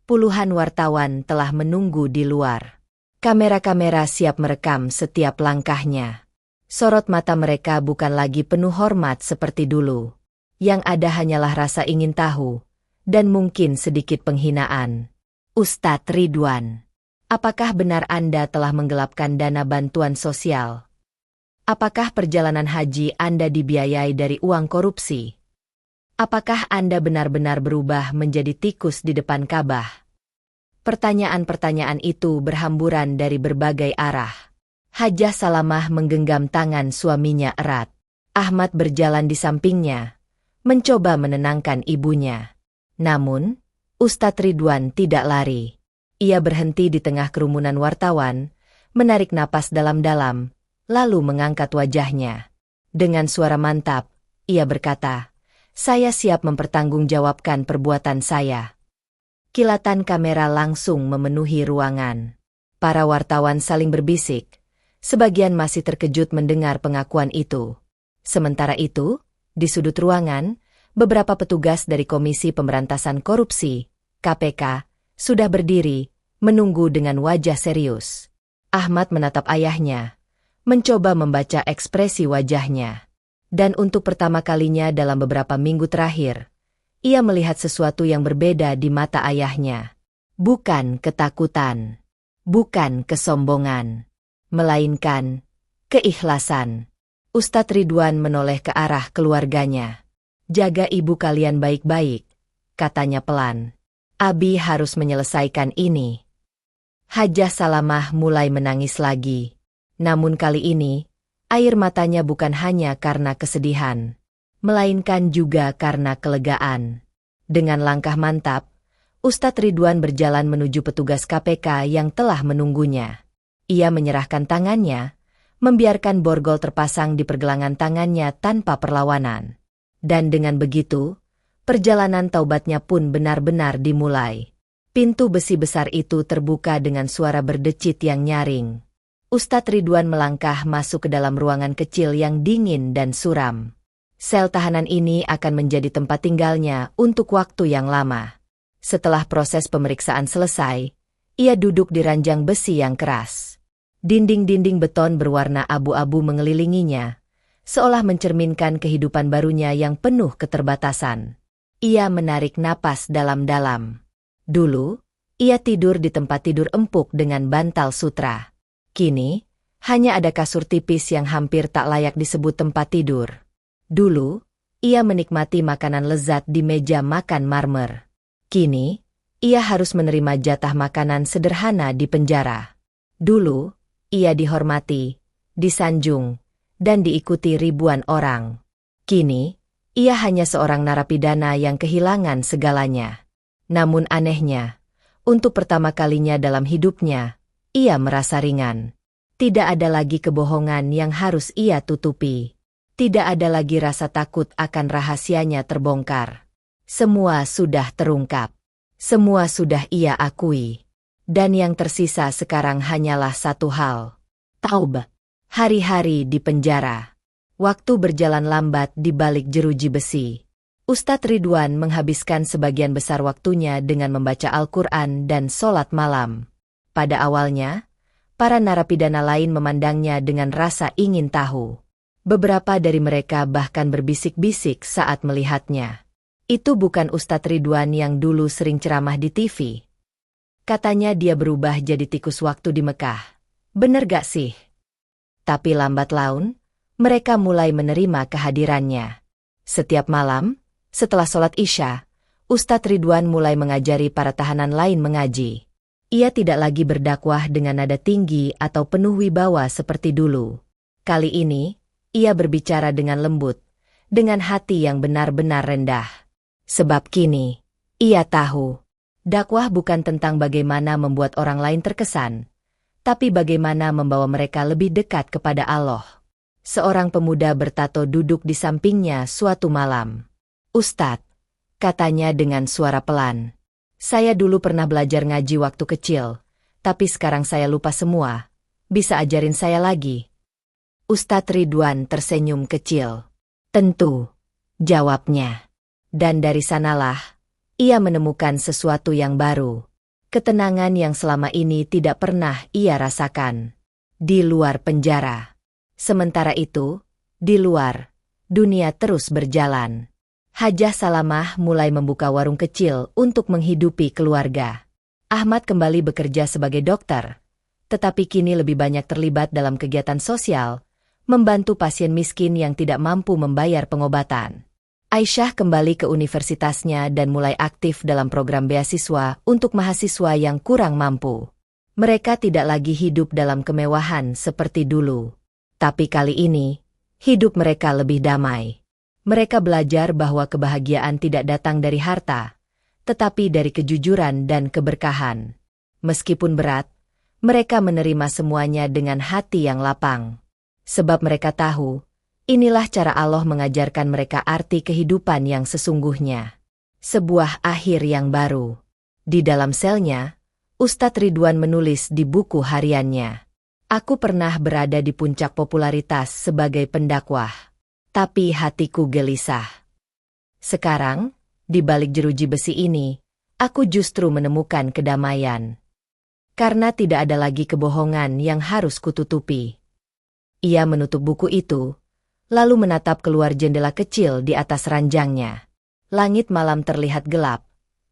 Puluhan wartawan telah menunggu di luar. Kamera-kamera siap merekam setiap langkahnya. Sorot mata mereka bukan lagi penuh hormat seperti dulu. Yang ada hanyalah rasa ingin tahu, dan mungkin sedikit penghinaan. Ustadz Ridwan, apakah benar Anda telah menggelapkan dana bantuan sosial? Apakah perjalanan haji Anda dibiayai dari uang korupsi? Apakah Anda benar-benar berubah menjadi tikus di depan Ka'bah? Pertanyaan-pertanyaan itu berhamburan dari berbagai arah. Hajah Salamah menggenggam tangan suaminya erat. Ahmad berjalan di sampingnya, mencoba menenangkan ibunya. Namun, Ustadz Ridwan tidak lari. Ia berhenti di tengah kerumunan wartawan, menarik napas dalam-dalam, lalu mengangkat wajahnya. Dengan suara mantap, ia berkata, "Saya siap mempertanggungjawabkan perbuatan saya." Kilatan kamera langsung memenuhi ruangan. Para wartawan saling berbisik, sebagian masih terkejut mendengar pengakuan itu. Sementara itu, di sudut ruangan, beberapa petugas dari Komisi Pemberantasan Korupsi, KPK, sudah berdiri, menunggu dengan wajah serius. Ahmad menatap ayahnya, mencoba membaca ekspresi wajahnya. Dan untuk pertama kalinya dalam beberapa minggu terakhir, ia melihat sesuatu yang berbeda di mata ayahnya. Bukan ketakutan, bukan kesombongan, melainkan keikhlasan. Ustadz Ridwan menoleh ke arah keluarganya. "Jaga ibu kalian baik-baik," katanya pelan. "Abi harus menyelesaikan ini." Hajah Salamah mulai menangis lagi. Namun kali ini, air matanya bukan hanya karena kesedihan, melainkan juga karena kelegaan. Dengan langkah mantap, Ustadz Ridwan berjalan menuju petugas KPK yang telah menunggunya. Ia menyerahkan tangannya, membiarkan borgol terpasang di pergelangan tangannya tanpa perlawanan. Dan dengan begitu, perjalanan taubatnya pun benar-benar dimulai. Pintu besi besar itu terbuka dengan suara berdecit yang nyaring. Ustadz Ridwan melangkah masuk ke dalam ruangan kecil yang dingin dan suram. Sel tahanan ini akan menjadi tempat tinggalnya untuk waktu yang lama. Setelah proses pemeriksaan selesai, ia duduk di ranjang besi yang keras. Dinding-dinding beton berwarna abu-abu mengelilinginya, seolah mencerminkan kehidupan barunya yang penuh keterbatasan. Ia menarik napas dalam-dalam. Dulu, ia tidur di tempat tidur empuk dengan bantal sutra. Kini, hanya ada kasur tipis yang hampir tak layak disebut tempat tidur. Dulu, ia menikmati makanan lezat di meja makan marmer. Kini, ia harus menerima jatah makanan sederhana di penjara. Dulu, ia dihormati, disanjung, dan diikuti ribuan orang. Kini, ia hanya seorang narapidana yang kehilangan segalanya. Namun anehnya, untuk pertama kalinya dalam hidupnya, ia merasa ringan. Tidak ada lagi kebohongan yang harus ia tutupi. Tidak ada lagi rasa takut akan rahasianya terbongkar. Semua sudah terungkap. Semua sudah ia akui. Dan yang tersisa sekarang hanyalah satu hal. Taubat. Hari-hari di penjara. Waktu berjalan lambat di balik jeruji besi. Ustadz Ridwan menghabiskan sebagian besar waktunya dengan membaca Al-Quran dan sholat malam. Pada awalnya, para narapidana lain memandangnya dengan rasa ingin tahu. Beberapa dari mereka bahkan berbisik-bisik saat melihatnya. Itu bukan Ustadz Ridwan yang dulu sering ceramah di TV. Katanya dia berubah jadi tikus waktu di Mekah. Bener gak sih? Tapi lambat laun, mereka mulai menerima kehadirannya. Setiap malam, setelah sholat Isya, Ustadz Ridwan mulai mengajari para tahanan lain mengaji. Ia tidak lagi berdakwah dengan nada tinggi atau penuh wibawa seperti dulu. Kali ini, ia berbicara dengan lembut, dengan hati yang benar-benar rendah. Sebab kini, ia tahu, dakwah bukan tentang bagaimana membuat orang lain terkesan, tapi bagaimana membawa mereka lebih dekat kepada Allah. Seorang pemuda bertato duduk di sampingnya suatu malam. "Ustadz," katanya dengan suara pelan. "Saya dulu pernah belajar ngaji waktu kecil, tapi sekarang saya lupa semua. Bisa ajarin saya lagi?" Ustadz Ridwan tersenyum kecil. "Tentu," jawabnya. Dan dari sanalah, ia menemukan sesuatu yang baru. Ketenangan yang selama ini tidak pernah ia rasakan. Di luar penjara. Sementara itu, di luar, dunia terus berjalan. Hajah Salamah mulai membuka warung kecil untuk menghidupi keluarga. Ahmad kembali bekerja sebagai dokter, tetapi kini lebih banyak terlibat dalam kegiatan sosial, membantu pasien miskin yang tidak mampu membayar pengobatan. Aisyah kembali ke universitasnya dan mulai aktif dalam program beasiswa untuk mahasiswa yang kurang mampu. Mereka tidak lagi hidup dalam kemewahan seperti dulu. Tapi kali ini, hidup mereka lebih damai. Mereka belajar bahwa kebahagiaan tidak datang dari harta, tetapi dari kejujuran dan keberkahan. Meskipun berat, mereka menerima semuanya dengan hati yang lapang. Sebab mereka tahu, inilah cara Allah mengajarkan mereka arti kehidupan yang sesungguhnya. Sebuah akhir yang baru. Di dalam selnya, Ustadz Ridwan menulis di buku hariannya. "Aku pernah berada di puncak popularitas sebagai pendakwah. Tapi hatiku gelisah. Sekarang, di balik jeruji besi ini, aku justru menemukan kedamaian. Karena tidak ada lagi kebohongan yang harus kututupi." Ia menutup buku itu, lalu menatap keluar jendela kecil di atas ranjangnya. Langit malam terlihat gelap,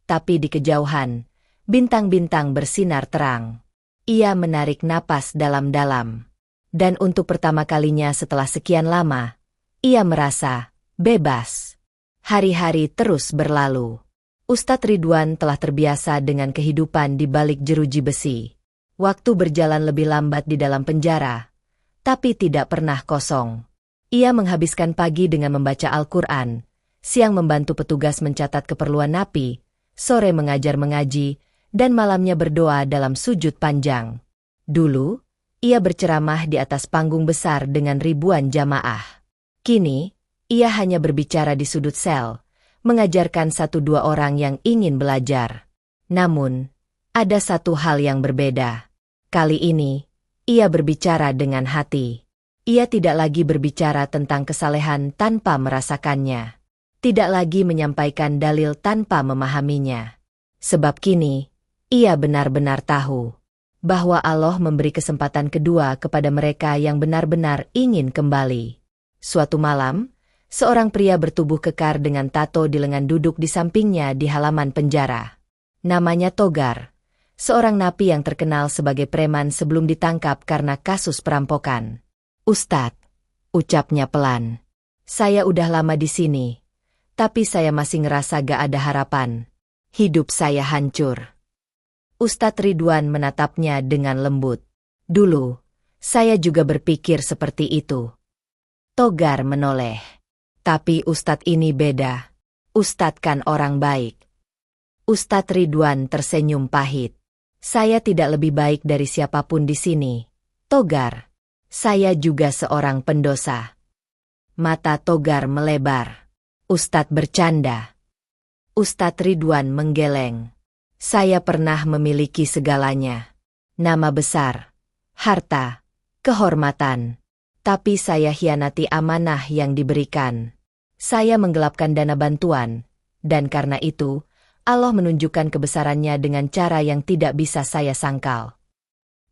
tapi di kejauhan, bintang-bintang bersinar terang. Ia menarik napas dalam-dalam. Dan untuk pertama kalinya setelah sekian lama, ia merasa bebas. Hari-hari terus berlalu. Ustadz Ridwan telah terbiasa dengan kehidupan di balik jeruji besi. Waktu berjalan lebih lambat di dalam penjara, tapi tidak pernah kosong. Ia menghabiskan pagi dengan membaca Al-Quran, siang membantu petugas mencatat keperluan napi, sore mengajar mengaji, dan malamnya berdoa dalam sujud panjang. Dulu, ia berceramah di atas panggung besar dengan ribuan jamaah. Kini, ia hanya berbicara di sudut sel, mengajarkan 1-2 orang yang ingin belajar. Namun, ada satu hal yang berbeda. Kali ini, ia berbicara dengan hati. Ia tidak lagi berbicara tentang kesalehan tanpa merasakannya. Tidak lagi menyampaikan dalil tanpa memahaminya. Sebab kini, ia benar-benar tahu bahwa Allah memberi kesempatan kedua kepada mereka yang benar-benar ingin kembali. Suatu malam, seorang pria bertubuh kekar dengan tato di lengan duduk di sampingnya di halaman penjara. Namanya Togar, seorang napi yang terkenal sebagai preman sebelum ditangkap karena kasus perampokan. "Ustadz," ucapnya pelan, "saya udah lama di sini, tapi saya masih ngerasa gak ada harapan. Hidup saya hancur." Ustadz Ridwan menatapnya dengan lembut. "Dulu, saya juga berpikir seperti itu." Togar menoleh. "Tapi Ustadz ini beda. Ustadz kan orang baik." Ustadz Ridwan tersenyum pahit. "Saya tidak lebih baik dari siapapun di sini, Togar. Saya juga seorang pendosa." Mata Togar melebar. "Ustadz bercanda." Ustadz Ridwan menggeleng. "Saya pernah memiliki segalanya. Nama besar, harta, kehormatan. Tapi saya hianati amanah yang diberikan. Saya menggelapkan dana bantuan, dan karena itu, Allah menunjukkan kebesarannya dengan cara yang tidak bisa saya sangkal."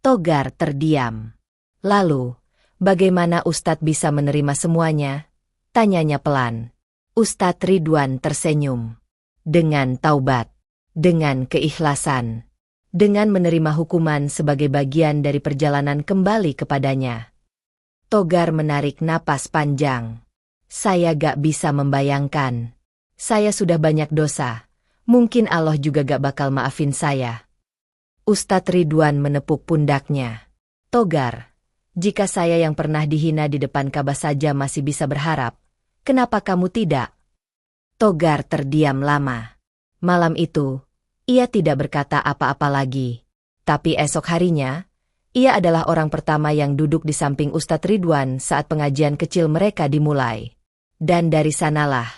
Togar terdiam. "Lalu, bagaimana Ustadz bisa menerima semuanya?" tanyanya pelan. Ustadz Ridwan tersenyum. "Dengan taubat, dengan keikhlasan, dengan menerima hukuman sebagai bagian dari perjalanan kembali kepadanya." Togar menarik napas panjang. "Saya gak bisa membayangkan. Saya sudah banyak dosa, Mungkin Allah juga gak bakal maafin saya. Ustadz Ridwan menepuk pundaknya. Togar, jika saya yang pernah dihina di depan Ka'bah saja masih bisa berharap, kenapa kamu tidak? Togar terdiam lama. Malam itu, ia tidak berkata apa-apa lagi. Tapi esok harinya, ia adalah orang pertama yang duduk di samping Ustadz Ridwan saat pengajian kecil mereka dimulai. Dan dari sanalah,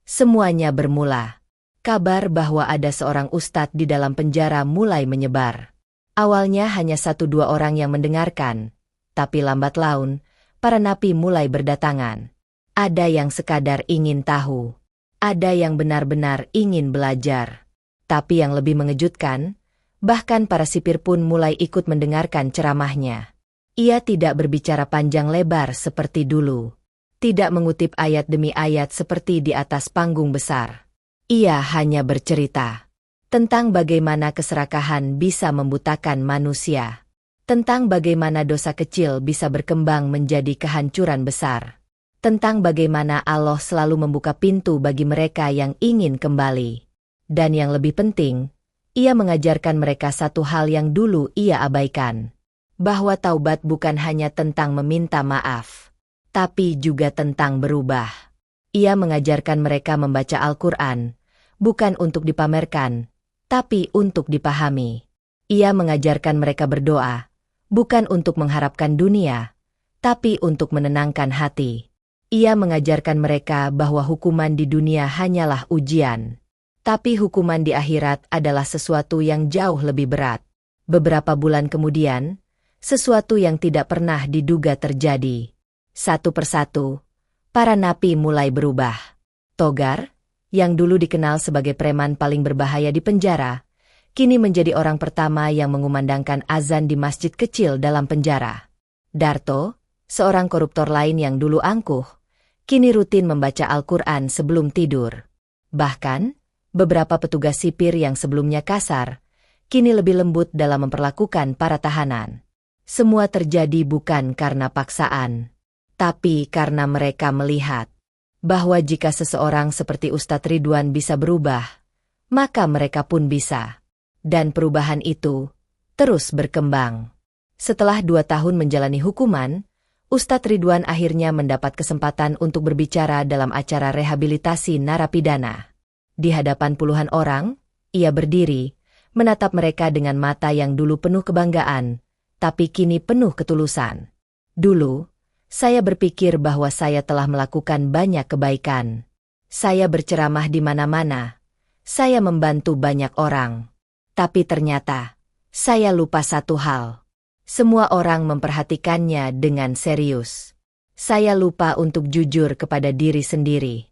semuanya bermula. Kabar bahwa ada seorang ustadz di dalam penjara mulai menyebar. Awalnya hanya 1-2 orang yang mendengarkan, tapi lambat laun, para napi mulai berdatangan. Ada yang sekadar ingin tahu, ada yang benar-benar ingin belajar. Tapi yang lebih mengejutkan, bahkan para sipir pun mulai ikut mendengarkan ceramahnya. Ia tidak berbicara panjang lebar seperti dulu. Tidak mengutip ayat demi ayat seperti di atas panggung besar. Ia hanya bercerita tentang bagaimana keserakahan bisa membutakan manusia. Tentang bagaimana dosa kecil bisa berkembang menjadi kehancuran besar. Tentang bagaimana Allah selalu membuka pintu bagi mereka yang ingin kembali. Dan yang lebih penting, ia mengajarkan mereka satu hal yang dulu ia abaikan. Bahwa taubat bukan hanya tentang meminta maaf, tapi juga tentang berubah. Ia mengajarkan mereka membaca Al-Quran, bukan untuk dipamerkan, tapi untuk dipahami. Ia mengajarkan mereka berdoa, bukan untuk mengharapkan dunia, tapi untuk menenangkan hati. Ia mengajarkan mereka bahwa hukuman di dunia hanyalah ujian, tapi hukuman di akhirat adalah sesuatu yang jauh lebih berat. Beberapa bulan kemudian, sesuatu yang tidak pernah diduga terjadi. Satu persatu, para napi mulai berubah. Togar, yang dulu dikenal sebagai preman paling berbahaya di penjara, kini menjadi orang pertama yang mengumandangkan azan di masjid kecil dalam penjara. Darto, seorang koruptor lain yang dulu angkuh, kini rutin membaca Al-Quran sebelum tidur. Bahkan, beberapa petugas sipir yang sebelumnya kasar, kini lebih lembut dalam memperlakukan para tahanan. Semua terjadi bukan karena paksaan, tapi karena mereka melihat bahwa jika seseorang seperti Ustadz Ridwan bisa berubah, maka mereka pun bisa. Dan perubahan itu terus berkembang. Setelah 2 tahun menjalani hukuman, Ustadz Ridwan akhirnya mendapat kesempatan untuk berbicara dalam acara rehabilitasi narapidana. Di hadapan puluhan orang, ia berdiri, menatap mereka dengan mata yang dulu penuh kebanggaan, tapi kini penuh ketulusan. Dulu, saya berpikir bahwa saya telah melakukan banyak kebaikan. Saya berceramah di mana-mana. Saya membantu banyak orang. Tapi ternyata, saya lupa satu hal. Semua orang memperhatikannya dengan serius. Saya lupa untuk jujur kepada diri sendiri.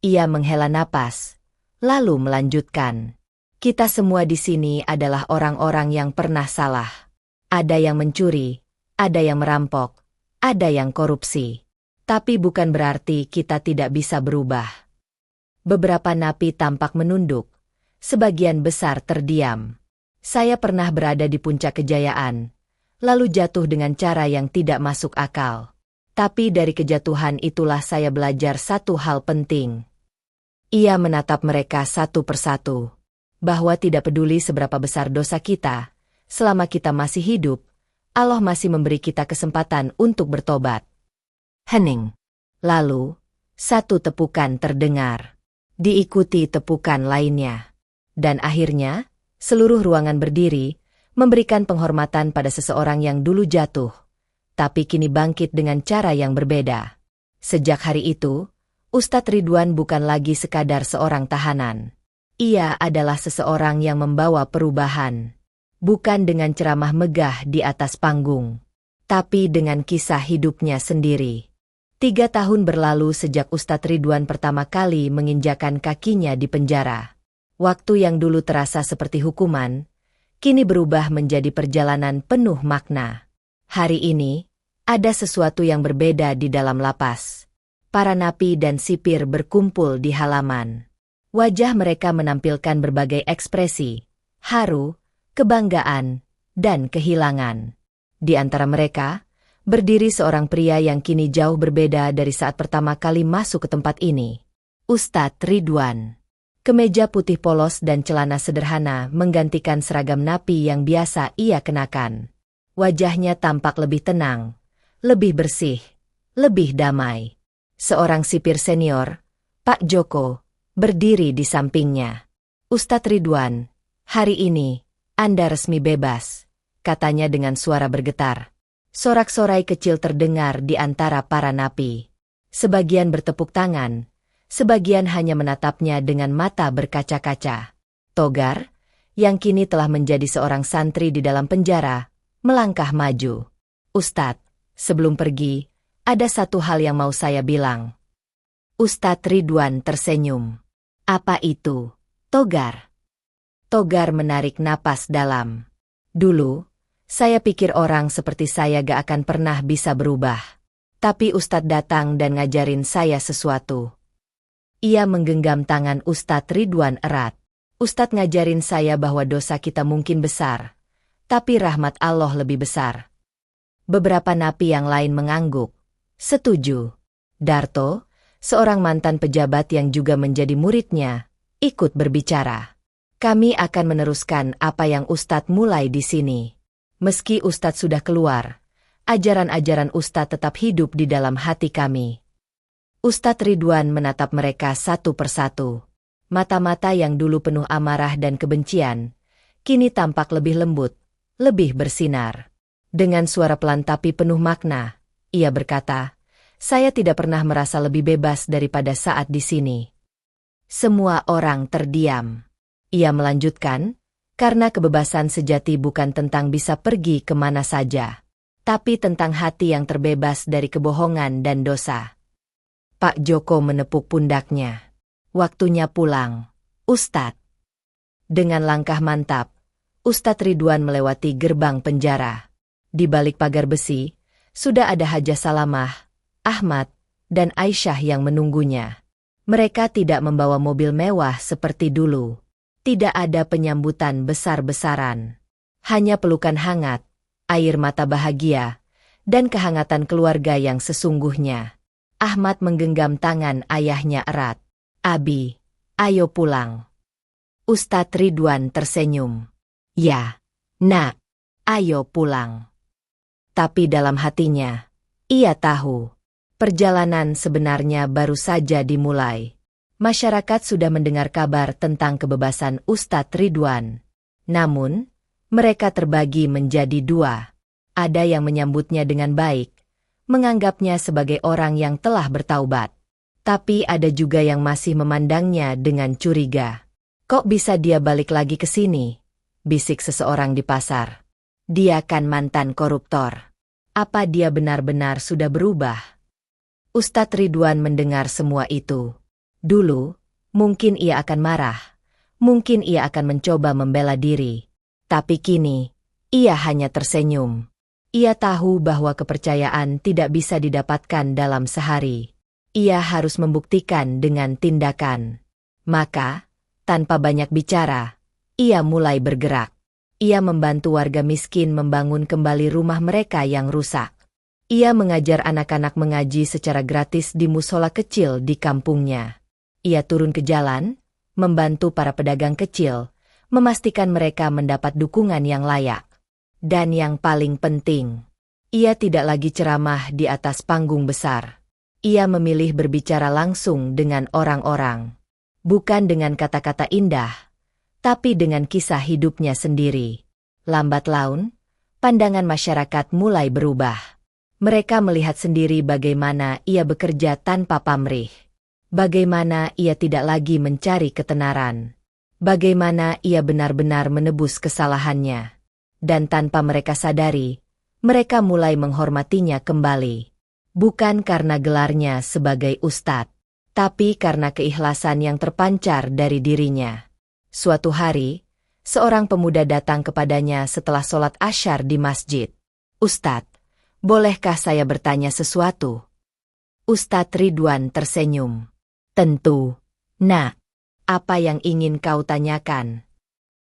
Ia menghela napas, lalu melanjutkan. Kita semua di sini adalah orang-orang yang pernah salah. Ada yang mencuri, ada yang merampok, ada yang korupsi. Tapi bukan berarti kita tidak bisa berubah. Beberapa napi tampak menunduk, sebagian besar terdiam. Saya pernah berada di puncak kejayaan, lalu jatuh dengan cara yang tidak masuk akal. Tapi dari kejatuhan itulah saya belajar satu hal penting. Ia menatap mereka satu persatu, bahwa tidak peduli seberapa besar dosa kita, selama kita masih hidup, Allah masih memberi kita kesempatan untuk bertobat. Hening. Lalu, satu tepukan terdengar. Diikuti tepukan lainnya. Dan akhirnya, seluruh ruangan berdiri, memberikan penghormatan pada seseorang yang dulu jatuh, tapi kini bangkit dengan cara yang berbeda. Sejak hari itu, Ustadz Ridwan bukan lagi sekadar seorang tahanan. Ia adalah seseorang yang membawa perubahan. Bukan dengan ceramah megah di atas panggung, tapi dengan kisah hidupnya sendiri. 3 tahun berlalu sejak Ustadz Ridwan pertama kali menginjakan kakinya di penjara. Waktu yang dulu terasa seperti hukuman, kini berubah menjadi perjalanan penuh makna. Hari ini, ada sesuatu yang berbeda di dalam lapas. Para napi dan sipir berkumpul di halaman. Wajah mereka menampilkan berbagai ekspresi, haru, kebanggaan, dan kehilangan. Di antara mereka, berdiri seorang pria yang kini jauh berbeda dari saat pertama kali masuk ke tempat ini. Ustadz Ridwan. Kemeja putih polos dan celana sederhana menggantikan seragam napi yang biasa ia kenakan. Wajahnya tampak lebih tenang, lebih bersih, lebih damai. Seorang sipir senior, Pak Joko, berdiri di sampingnya. "Ustadz Ridwan, hari ini, Anda resmi bebas," katanya dengan suara bergetar. Sorak-sorai kecil terdengar di antara para napi. Sebagian bertepuk tangan, sebagian hanya menatapnya dengan mata berkaca-kaca. Togar, yang kini telah menjadi seorang santri di dalam penjara, melangkah maju. "Ustadz, sebelum pergi, ada satu hal yang mau saya bilang." Ustadz Ridwan tersenyum. "Apa itu, Togar?" Togar menarik napas dalam. "Dulu, saya pikir orang seperti saya gak akan pernah bisa berubah. Tapi Ustadz datang dan ngajarin saya sesuatu." Ia menggenggam tangan Ustadz Ridwan erat. "Ustadz ngajarin saya bahwa dosa kita mungkin besar, tapi rahmat Allah lebih besar." Beberapa napi yang lain mengangguk. Setuju. Darto, seorang mantan pejabat yang juga menjadi muridnya, ikut berbicara. "Kami akan meneruskan apa yang Ustadz mulai di sini. Meski Ustadz sudah keluar, ajaran-ajaran Ustadz tetap hidup di dalam hati kami." Ustadz Ridwan menatap mereka satu persatu. Mata-mata yang dulu penuh amarah dan kebencian, kini tampak lebih lembut, lebih bersinar. Dengan suara pelan tapi penuh makna, ia berkata, "Saya tidak pernah merasa lebih bebas daripada saat di sini." Semua orang terdiam. Ia melanjutkan, "Karena kebebasan sejati bukan tentang bisa pergi kemana saja, tapi tentang hati yang terbebas dari kebohongan dan dosa." Pak Joko menepuk pundaknya. "Waktunya pulang, Ustadz." Dengan langkah mantap, Ustadz Ridwan melewati gerbang penjara. Di balik pagar besi, sudah ada Hajah Salamah, Ahmad, dan Aisyah yang menunggunya. Mereka tidak membawa mobil mewah seperti dulu. Tidak ada penyambutan besar-besaran. Hanya pelukan hangat, air mata bahagia, dan kehangatan keluarga yang sesungguhnya. Ahmad menggenggam tangan ayahnya erat. "Abi, ayo pulang." Ustadz Ridwan tersenyum. "Ya, nak, ayo pulang." Tapi dalam hatinya, ia tahu, perjalanan sebenarnya baru saja dimulai. Masyarakat sudah mendengar kabar tentang kebebasan Ustadz Ridwan. Namun, mereka terbagi menjadi dua. Ada yang menyambutnya dengan baik, menganggapnya sebagai orang yang telah bertaubat. Tapi ada juga yang masih memandangnya dengan curiga. "Kok bisa dia balik lagi ke sini?" bisik seseorang di pasar. "Dia kan mantan koruptor. Apa dia benar-benar sudah berubah?" Ustadz Ridwan mendengar semua itu. Dulu, mungkin ia akan marah. Mungkin ia akan mencoba membela diri. Tapi kini, ia hanya tersenyum. Ia tahu bahwa kepercayaan tidak bisa didapatkan dalam sehari. Ia harus membuktikan dengan tindakan. Maka, tanpa banyak bicara, ia mulai bergerak. Ia membantu warga miskin membangun kembali rumah mereka yang rusak. Ia mengajar anak-anak mengaji secara gratis di musola kecil di kampungnya. Ia turun ke jalan, membantu para pedagang kecil, memastikan mereka mendapat dukungan yang layak. Dan yang paling penting, ia tidak lagi ceramah di atas panggung besar. Ia memilih berbicara langsung dengan orang-orang. Bukan dengan kata-kata indah, tapi dengan kisah hidupnya sendiri. Lambat laun, pandangan masyarakat mulai berubah. Mereka melihat sendiri bagaimana ia bekerja tanpa pamrih. Bagaimana ia tidak lagi mencari ketenaran. Bagaimana ia benar-benar menebus kesalahannya. Dan tanpa mereka sadari, mereka mulai menghormatinya kembali. Bukan karena gelarnya sebagai ustadz, tapi karena keikhlasan yang terpancar dari dirinya. Suatu hari, seorang pemuda datang kepadanya setelah sholat asyar di masjid. "Ustadz, bolehkah saya bertanya sesuatu?" Ustadz Ridwan tersenyum. "Tentu, nak. Apa yang ingin kau tanyakan?"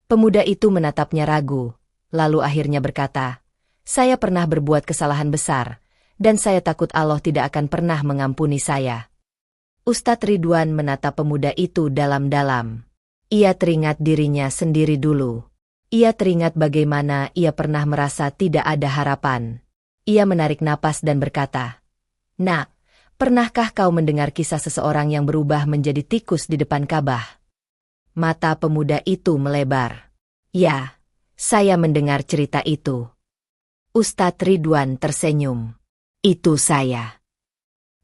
Pemuda itu menatapnya ragu. Lalu akhirnya berkata, "Saya pernah berbuat kesalahan besar, dan saya takut Allah tidak akan pernah mengampuni saya." Ustadz Ridwan menatap pemuda itu dalam-dalam. Ia teringat dirinya sendiri dulu. Ia teringat bagaimana ia pernah merasa tidak ada harapan. Ia menarik napas dan berkata, "Nak, pernahkah kau mendengar kisah seseorang yang berubah menjadi tikus di depan Ka'bah?" Mata pemuda itu melebar. "Ya, saya mendengar cerita itu." Ustadz Ridwan tersenyum. "Itu saya."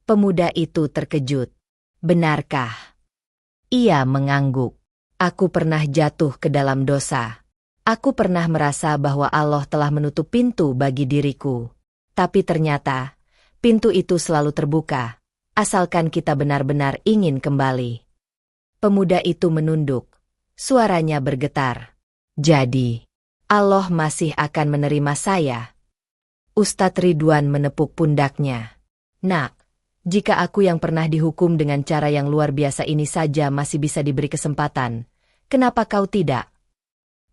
Pemuda itu terkejut. "Benarkah?" Ia mengangguk. "Aku pernah jatuh ke dalam dosa. Aku pernah merasa bahwa Allah telah menutup pintu bagi diriku. Tapi ternyata, pintu itu selalu terbuka, asalkan kita benar-benar ingin kembali." Pemuda itu menunduk. Suaranya bergetar. "Jadi, Allah masih akan menerima saya?" Ustadz Ridwan menepuk pundaknya. "Nak, jika aku yang pernah dihukum dengan cara yang luar biasa ini saja masih bisa diberi kesempatan, kenapa kau tidak?"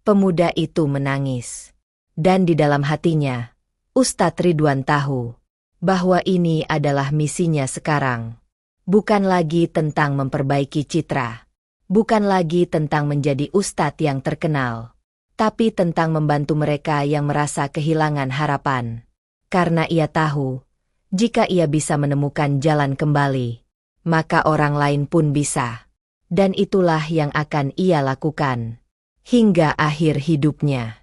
Pemuda itu menangis. Dan di dalam hatinya, Ustadz Ridwan tahu bahwa ini adalah misinya sekarang. Bukan lagi tentang memperbaiki citra. Bukan lagi tentang menjadi ustadz yang terkenal. Tapi tentang membantu mereka yang merasa kehilangan harapan. Karena ia tahu, jika ia bisa menemukan jalan kembali, maka orang lain pun bisa. Dan itulah yang akan ia lakukan hingga akhir hidupnya.